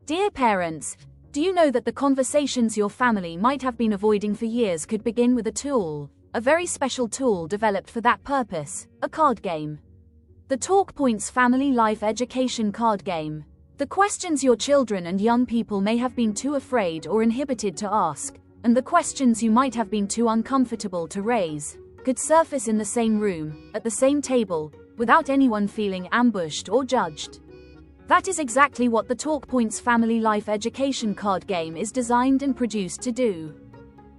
Dear parents, do you know that the conversations your family might have been avoiding for years could begin with a tool, a very special tool developed for that purpose, a card game? The T-A-L-Kpoints Family Life Education Card Game. The questions your children and young people may have been too afraid or inhibited to ask, and the questions you might have been too uncomfortable to raise, could surface in the same room, at the same table, without anyone feeling ambushed or judged. That is exactly what the T-A-L-Kpoints Family Life Education Card Game is designed and produced to do.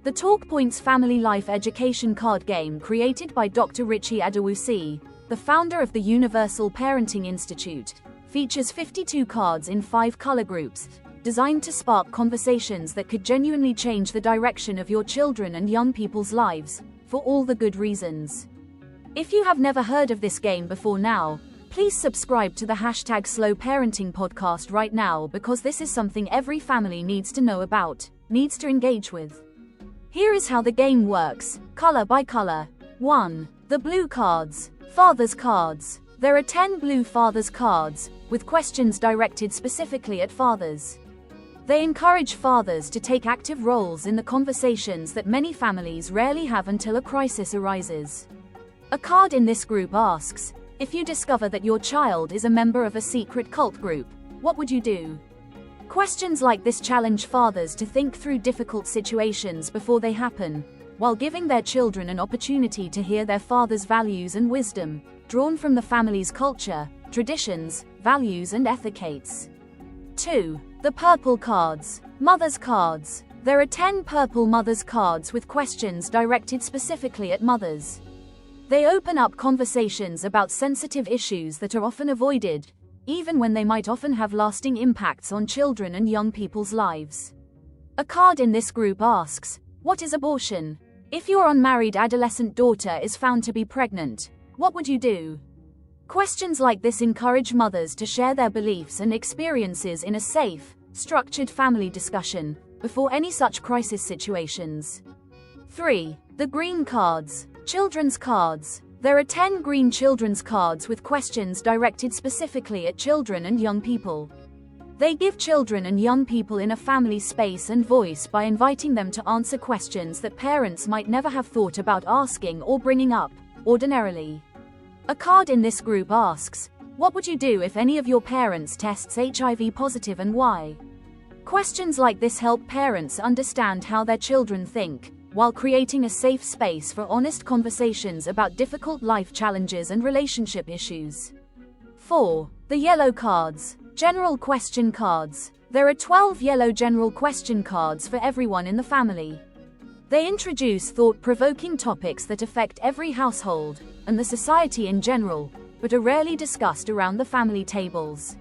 The T-A-L-Kpoints Family Life Education Card Game, created by Dr. Richie Adewusi, the founder of the Universal Parenting Institute, features 52 cards in 5 color groups, designed to spark conversations that could genuinely change the direction of your children and young people's lives, for all the good reasons. If you have never heard of this game before now, please subscribe to the #SlowParenting podcast right now, because this is something every family needs to know about, needs to engage with. Here is how the game works, color by color. 1. The blue cards, father's cards. There are 10 blue father's cards, with questions directed specifically at fathers. They encourage fathers to take active roles in the conversations that many families rarely have until a crisis arises. A card in this group asks, if you discover that your child is a member of a secret cult group, what would you do? Questions like this challenge fathers to think through difficult situations before they happen, while giving their children an opportunity to hear their father's values and wisdom, drawn from the family's culture, traditions, values and etiquettes. 2. The purple cards, mother's cards. There are 10 purple mother's cards with questions directed specifically at mothers. They open up conversations about sensitive issues that are often avoided, even when they might often have lasting impacts on children and young people's lives. A card in this group asks, what is abortion? If your unmarried adolescent daughter is found to be pregnant, what would you do? Questions like this encourage mothers to share their beliefs and experiences in a safe, structured family discussion, before any such crisis situations. 3. The green cards, children's cards. There are 10 green children's cards with questions directed specifically at children and young people. They give children and young people in a family space and voice by inviting them to answer questions that parents might never have thought about asking or bringing up, ordinarily. A card in this group asks, what would you do if any of your parents tests HIV positive and why? Questions like this help parents understand how their children think, while creating a safe space for honest conversations about difficult life challenges and relationship issues. 4. The yellow cards, general question cards. There are 12 yellow general question cards for everyone in the family. They introduce thought-provoking topics that affect every household, and the society in general, but are rarely discussed around the family tables.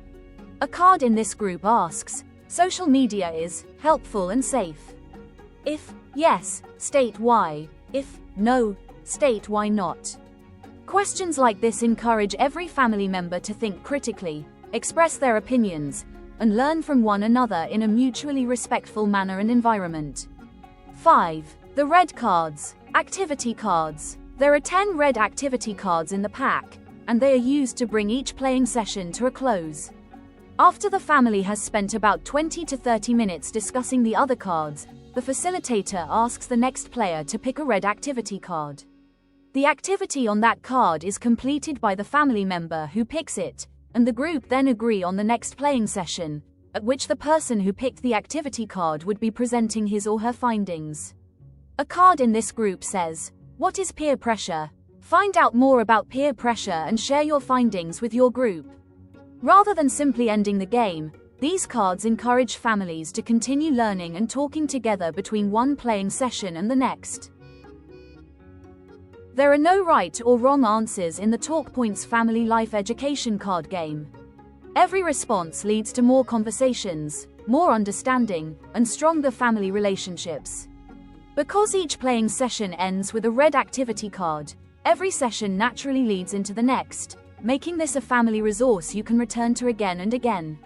A card in this group asks, social media is helpful and safe? If yes, state why. If no, state why not. Questions like this encourage every family member to think critically, express their opinions, and learn from one another in a mutually respectful manner and environment. 5. The red cards, activity cards. There are 10 red activity cards in the pack, and they are used to bring each playing session to a close. After the family has spent about 20 to 30 minutes discussing the other cards, the facilitator asks the next player to pick a red activity card. The activity on that card is completed by the family member who picks it, and the group then agree on the next playing session, at which the person who picked the activity card would be presenting his or her findings. A card in this group says, what is peer pressure? Find out more about peer pressure and share your findings with your group. Rather than simply ending the game, these cards encourage families to continue learning and talking together between one playing session and the next. There are no right or wrong answers in the T-A-L-Kpoints Family Life Education Card Game. Every response leads to more conversations, more understanding, and stronger family relationships. Because each playing session ends with a red activity card, every session naturally leads into the next, making this a family resource you can return to again and again.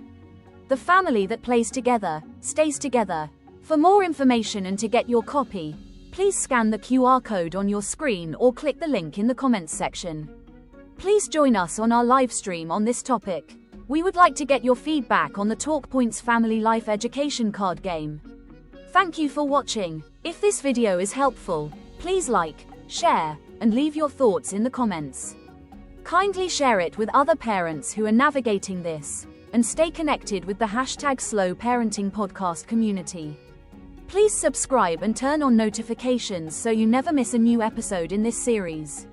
The family that plays together, stays together. For more information and to get your copy, please scan the QR code on your screen or click the link in the comments section. Please join us on our live stream on this topic. We would like to get your feedback on the T-A-L-Kpoints family life education card game. Thank you for watching. If this video is helpful, please like, share, and leave your thoughts in the comments. Kindly share it with other parents who are navigating this, and stay connected with the #SlowParenting podcast community. Please subscribe and turn on notifications so you never miss a new episode in this series.